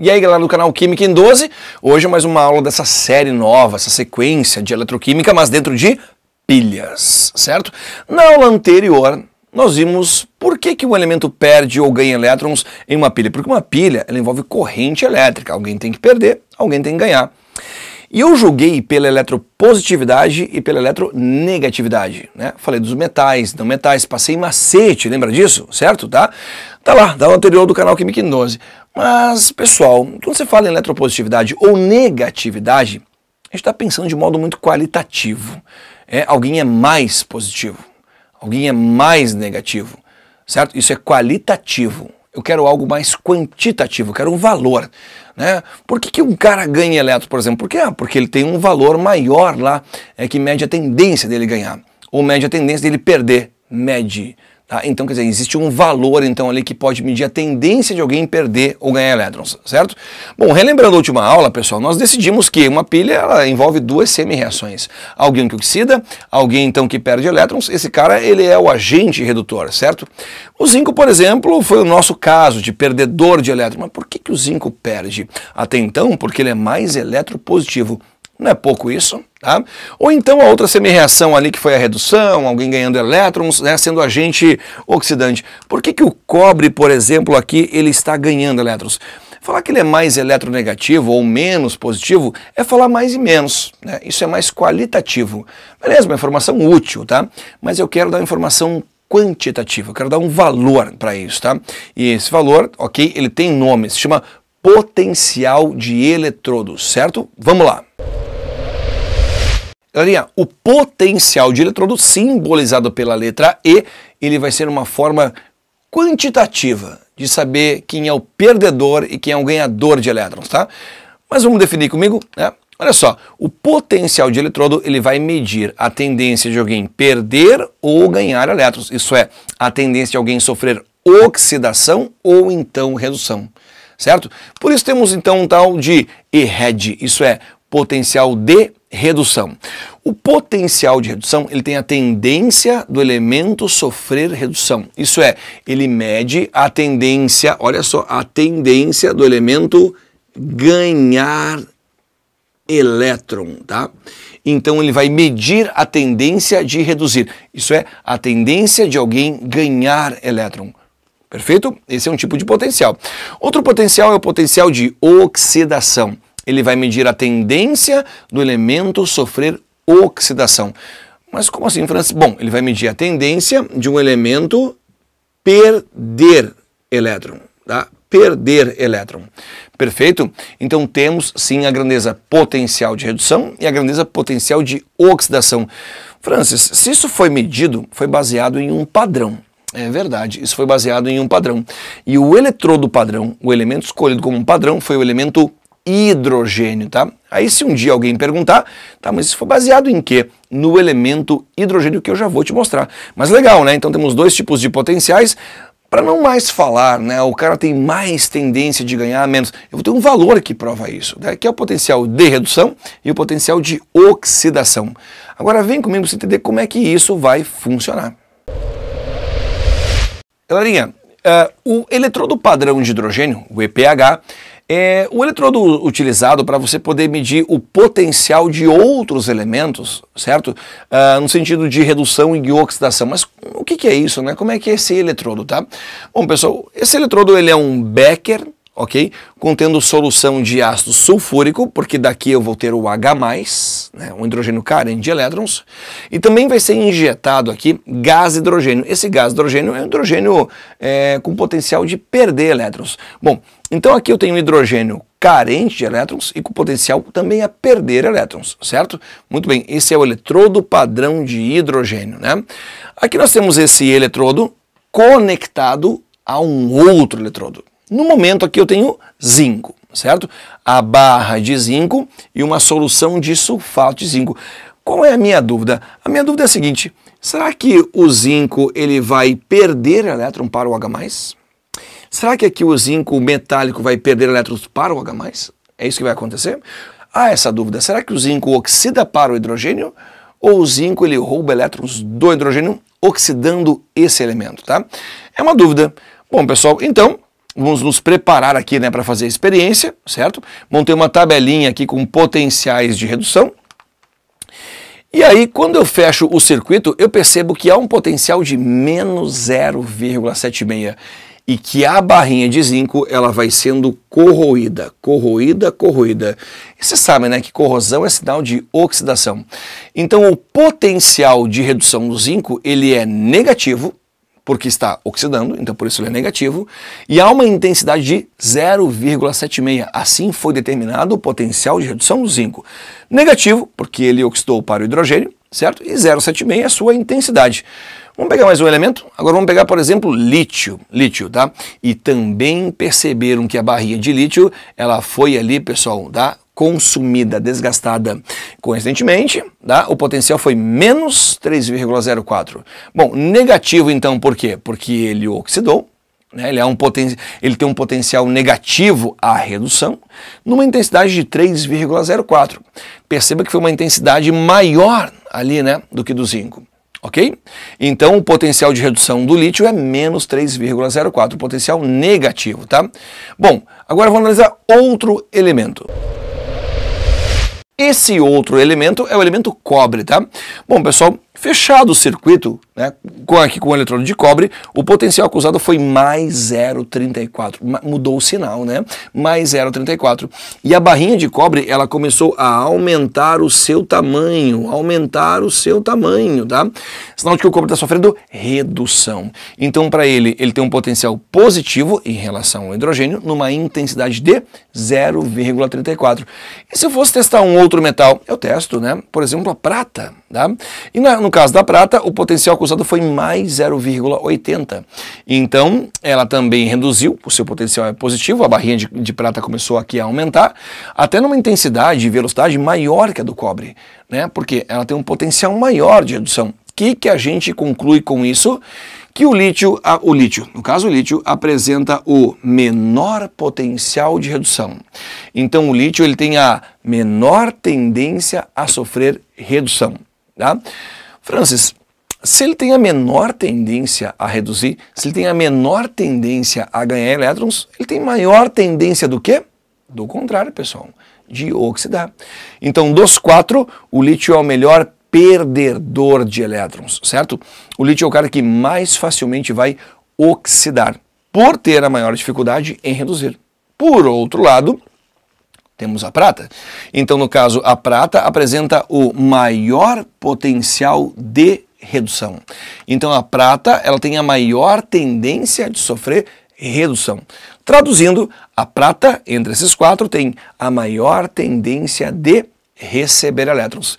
E aí galera do canal Química em 12, hoje é mais uma aula dessa série nova, essa sequência de eletroquímica, mas dentro de pilhas, certo? Na aula anterior, nós vimos por que um elemento perde ou ganha elétrons em uma pilha. Porque uma pilha, ela envolve corrente elétrica, alguém tem que perder, alguém tem que ganhar. E eu julguei pela eletropositividade e pela eletronegatividade, né? Falei dos metais, não metais, passei macete, lembra disso? Certo? Tá lá, da aula anterior do canal Química em 12. Mas, pessoal, quando você fala em eletropositividade ou negatividade, a gente está pensando de modo muito qualitativo. Alguém é mais positivo, alguém é mais negativo, certo? Isso é qualitativo. Eu quero algo mais quantitativo, eu quero um valor, né? Por que um cara ganha elétrons, por exemplo? Porque ele tem um valor maior lá, que mede a tendência dele ganhar, ou mede a tendência dele perder, mede. Tá? Então, quer dizer, existe um valor então ali que pode medir a tendência de alguém perder ou ganhar elétrons, certo? Bom, relembrando a última aula, pessoal, nós decidimos que uma pilha ela envolve duas semi-reações. Alguém que oxida, alguém então que perde elétrons, esse cara ele é o agente redutor, certo? O zinco, por exemplo, foi o nosso caso de perdedor de elétrons. Mas por que o zinco perde? Até então, porque ele é mais eletropositivo. Não é pouco isso, tá? Ou então a outra semi-reação ali que foi a redução, alguém ganhando elétrons, né, sendo agente oxidante. Por que o cobre, por exemplo, aqui ele está ganhando elétrons? Falar que ele é mais eletronegativo ou menos positivo é falar mais e menos, né? Isso é mais qualitativo. Beleza, uma informação útil, tá? Mas eu quero dar uma informação quantitativa, eu quero dar um valor para isso, tá? E esse valor, ok, ele tem nome, se chama potencial de eletrodos, certo? Vamos lá. Galerinha, o potencial de eletrodo simbolizado pela letra E, ele vai ser uma forma quantitativa de saber quem é o perdedor e quem é o ganhador de elétrons, tá? Mas vamos definir comigo, né? Olha só, o potencial de eletrodo, ele vai medir a tendência de alguém perder ou ganhar elétrons, isso é, a tendência de alguém sofrer oxidação ou então redução, certo? Por isso temos então um tal de ERED, isso é, potencial de redução. O potencial de redução, ele tem a tendência do elemento sofrer redução. Isso é, ele mede a tendência, olha só, a tendência do elemento ganhar elétron, tá? Então ele vai medir a tendência de reduzir. Isso é, a tendência de alguém ganhar elétron. Perfeito? Esse é um tipo de potencial. Outro potencial é o potencial de oxidação. Ele vai medir a tendência do elemento sofrer oxidação. Mas como assim, Francis? Bom, ele vai medir a tendência de um elemento perder elétron, tá? Perder elétron. Perfeito? Então temos sim a grandeza potencial de redução e a grandeza potencial de oxidação. Francis, se isso foi medido, foi baseado em um padrão. É verdade, isso foi baseado em um padrão. E o eletrodo padrão, o elemento escolhido como um padrão, foi o elemento hidrogênio, tá? Aí se um dia alguém perguntar, tá, mas isso foi baseado em quê? No elemento hidrogênio que eu já vou te mostrar. Mas legal, né? Então temos dois tipos de potenciais. Para não mais falar, né? O cara tem mais tendência de ganhar menos. Eu vou ter um valor que prova isso, né? Que é o potencial de redução e o potencial de oxidação. Agora vem comigo para você entender como é que isso vai funcionar. Galerinha, o eletrodo padrão de hidrogênio, o EPH, é o eletrodo utilizado para você poder medir o potencial de outros elementos, certo? No sentido de redução e de oxidação. Mas o que é isso, né? Como é que é esse eletrodo, tá? Bom, pessoal, esse eletrodo ele é um Becker, ok? Contendo solução de ácido sulfúrico, porque daqui eu vou ter o H+, né? Um hidrogênio carente de elétrons. E também vai ser injetado aqui gás hidrogênio. Esse gás hidrogênio é um hidrogênio com potencial de perder elétrons. Bom, então aqui eu tenho um hidrogênio carente de elétrons e com potencial também a perder elétrons, certo? Muito bem, esse é o eletrodo padrão de hidrogênio, né? Aqui nós temos esse eletrodo conectado a um outro eletrodo. No momento aqui eu tenho zinco, certo? A barra de zinco e uma solução de sulfato de zinco. Qual é a minha dúvida? A minha dúvida é a seguinte, será que o zinco ele vai perder elétron para o H+? Será que aqui o zinco metálico vai perder elétrons para o H+? É isso que vai acontecer? Há essa dúvida, será que o zinco oxida para o hidrogênio? Ou o zinco ele rouba elétrons do hidrogênio oxidando esse elemento, tá? É uma dúvida. Bom, pessoal, então vamos nos preparar aqui, né, para fazer a experiência, certo? Montei uma tabelinha aqui com potenciais de redução. E aí, quando eu fecho o circuito, eu percebo que há um potencial de menos 0,76 e que a barrinha de zinco ela vai sendo corroída. E vocês sabem, né, que corrosão é sinal de oxidação. Então, o potencial de redução do zinco ele é negativo, porque está oxidando, então por isso ele é negativo, e há uma intensidade de 0,76. Assim foi determinado o potencial de redução do zinco. Negativo, porque ele oxidou para o hidrogênio, certo? E 0,76 é a sua intensidade. Vamos pegar mais um elemento? Agora vamos pegar, por exemplo, lítio, tá? E também perceberam que a barrinha de lítio, ela foi ali, pessoal, tá? Consumida, desgastada. Coincidentemente, tá? O potencial foi menos 3,04. Bom, negativo então por quê? Porque ele oxidou, né? Ele tem um potencial negativo à redução, numa intensidade de 3,04. Perceba que foi uma intensidade maior ali, né, do que do zinco. Ok? Então o potencial de redução do lítio é menos 3,04, potencial negativo, tá? Bom, agora vamos analisar outro elemento. Esse outro elemento é o elemento cobre, tá? Bom, pessoal, fechado o circuito, né, aqui com o eletrodo de cobre, o potencial acusado foi mais 0,34. Mudou o sinal, né? Mais 0,34. E a barrinha de cobre, ela começou a aumentar o seu tamanho, tá? Sinal de que o cobre está sofrendo redução. Então, para ele tem um potencial positivo em relação ao hidrogênio, numa intensidade de 0,34. E se eu fosse testar um outro metal, eu testo, né? Por exemplo, a prata, tá? E no caso da prata, o potencial acusado foi mais 0,80. Então, ela também reduziu, o seu potencial é positivo, a barrinha de prata começou aqui a aumentar, até numa intensidade e velocidade maior que a do cobre, né? Porque ela tem um potencial maior de redução. O que a gente conclui com isso? Que o lítio, no caso o lítio, apresenta o menor potencial de redução. Então o lítio ele tem a menor tendência a sofrer redução. Tá? Francis, se ele tem a menor tendência a reduzir, se ele tem a menor tendência a ganhar elétrons, ele tem maior tendência do quê? Do contrário, pessoal, de oxidar. Então dos quatro, o lítio é o melhor perdedor de elétrons, certo? O lítio é o cara que mais facilmente vai oxidar, por ter a maior dificuldade em reduzir. Por outro lado, temos a prata. Então, no caso, a prata apresenta o maior potencial de redução. Então, a prata ela tem a maior tendência de sofrer redução. Traduzindo, a prata, entre esses quatro, tem a maior tendência de receber elétrons.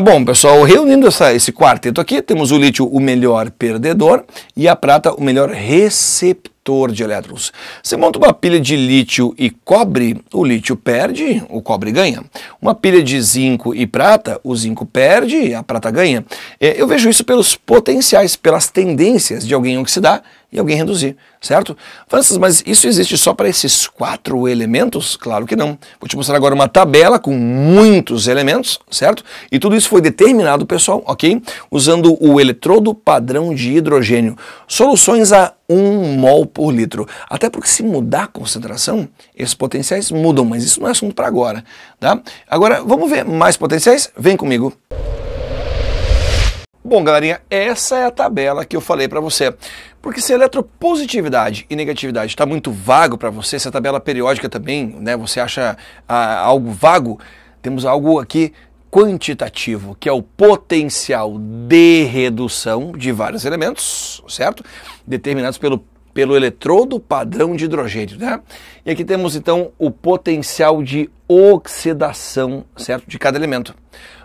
Bom, pessoal, reunindo esse quarteto aqui, temos o lítio o melhor perdedor e a prata o melhor receptor de elétrons. Você monta uma pilha de lítio e cobre, o lítio perde, o cobre ganha. Uma pilha de zinco e prata, o zinco perde, a prata ganha. Eu vejo isso pelos potenciais, pelas tendências de alguém oxidar e alguém reduzir, certo? Francis, mas isso existe só para esses quatro elementos? Claro que não. Vou te mostrar agora uma tabela com muitos elementos, certo? E tudo isso foi determinado, pessoal, ok? Usando o eletrodo padrão de hidrogênio. Soluções a 1 mol por litro. Até porque se mudar a concentração, esses potenciais mudam, mas isso não é assunto para agora, tá? Agora, vamos ver mais potenciais? Vem comigo. Bom, galerinha, essa é a tabela que eu falei para você. Porque se a eletropositividade e negatividade está muito vago para você, se a tabela periódica também, né, você acha algo vago, temos algo aqui quantitativo, que é o potencial de redução de vários elementos, certo? Determinados pelo eletrodo padrão de hidrogênio, né? E aqui temos então o potencial de oxidação, certo? De cada elemento.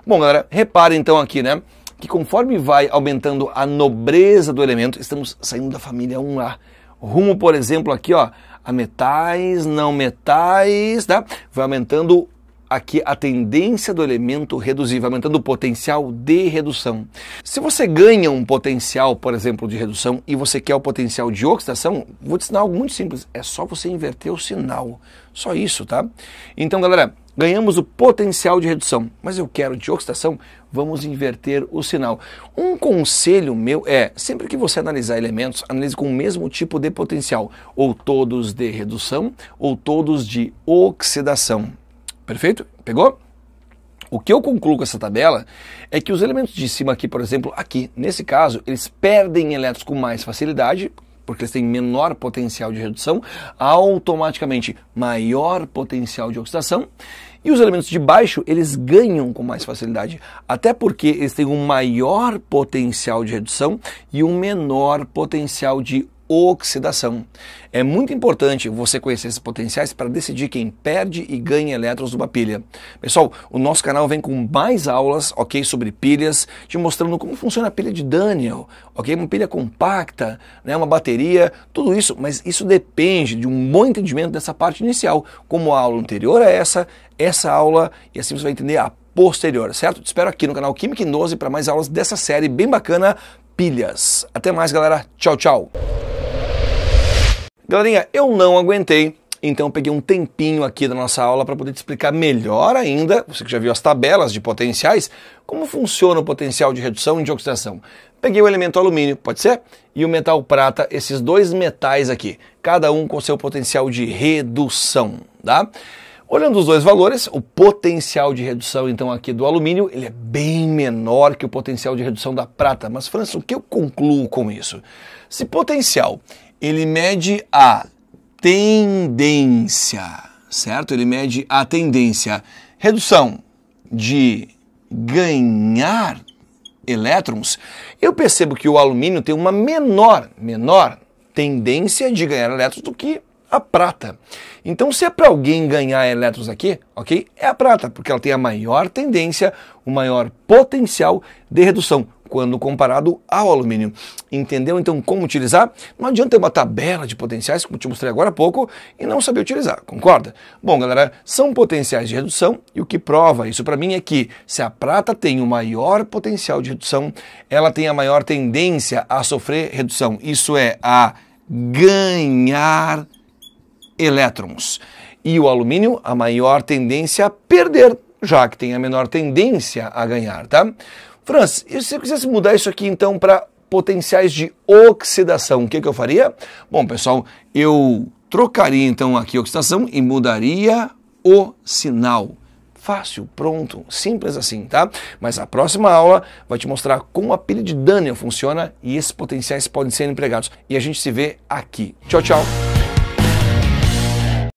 Bom, galera, repare então aqui, né? Que conforme vai aumentando a nobreza do elemento, estamos saindo da família 1A. Rumo, por exemplo, aqui, ó, a metais, não metais, tá? Vai aumentando aqui a tendência do elemento reduzir, vai aumentando o potencial de redução. Se você ganha um potencial, por exemplo, de redução e você quer o potencial de oxidação, vou te ensinar algo muito simples, é só você inverter o sinal. Só isso, tá? Então, galera, ganhamos o potencial de redução, mas eu quero de oxidação, vamos inverter o sinal. Um conselho meu é, sempre que você analisar elementos, analise com o mesmo tipo de potencial, ou todos de redução, ou todos de oxidação. Perfeito? Pegou? O que eu concluo com essa tabela é que os elementos de cima aqui, por exemplo, aqui, nesse caso, eles perdem elétrons com mais facilidade, porque eles têm menor potencial de redução, automaticamente maior potencial de oxidação, e os elementos de baixo, eles ganham com mais facilidade, até porque eles têm um maior potencial de redução e um menor potencial de oxidação. É muito importante você conhecer esses potenciais para decidir quem perde e ganha elétrons numa pilha. Pessoal, o nosso canal vem com mais aulas, ok, sobre pilhas, te mostrando como funciona a pilha de Daniel, ok, uma pilha compacta, né, uma bateria, tudo isso, mas isso depende de um bom entendimento dessa parte inicial, como a aula anterior a essa aula, e assim você vai entender a posterior, certo? Te espero aqui no canal Química em 12 para mais aulas dessa série bem bacana, pilhas. Até mais, galera. Tchau, tchau. Galerinha, eu não aguentei, então peguei um tempinho aqui da nossa aula para poder te explicar melhor ainda, você que já viu as tabelas de potenciais, como funciona o potencial de redução e de oxidação. Peguei o elemento alumínio, pode ser? E o metal prata, esses dois metais aqui, cada um com seu potencial de redução, tá? Olhando os dois valores, o potencial de redução então aqui do alumínio, ele é bem menor que o potencial de redução da prata. Mas, Francis, o que eu concluo com isso? Se potencial ele mede a tendência, certo? Ele mede a tendência. Redução de ganhar elétrons, eu percebo que o alumínio tem uma menor tendência de ganhar elétrons do que a prata. Então, se é para alguém ganhar elétrons aqui, ok? É a prata, porque ela tem a maior tendência, o maior potencial de redução, quando comparado ao alumínio. Entendeu então como utilizar? Não adianta ter uma tabela de potenciais, como te mostrei agora há pouco, e não saber utilizar, concorda? Bom, galera, são potenciais de redução, e o que prova isso para mim é que se a prata tem o maior potencial de redução, ela tem a maior tendência a sofrer redução, isso é, a ganhar elétrons. E o alumínio, a maior tendência a perder, já que tem a menor tendência a ganhar, tá? Francis, e se eu quisesse mudar isso aqui então para potenciais de oxidação, o que eu faria? Bom, pessoal, eu trocaria então aqui a oxidação e mudaria o sinal. Fácil, pronto, simples assim, tá? Mas a próxima aula vai te mostrar como a pilha de Daniel funciona e esses potenciais podem ser empregados. E a gente se vê aqui. Tchau, tchau!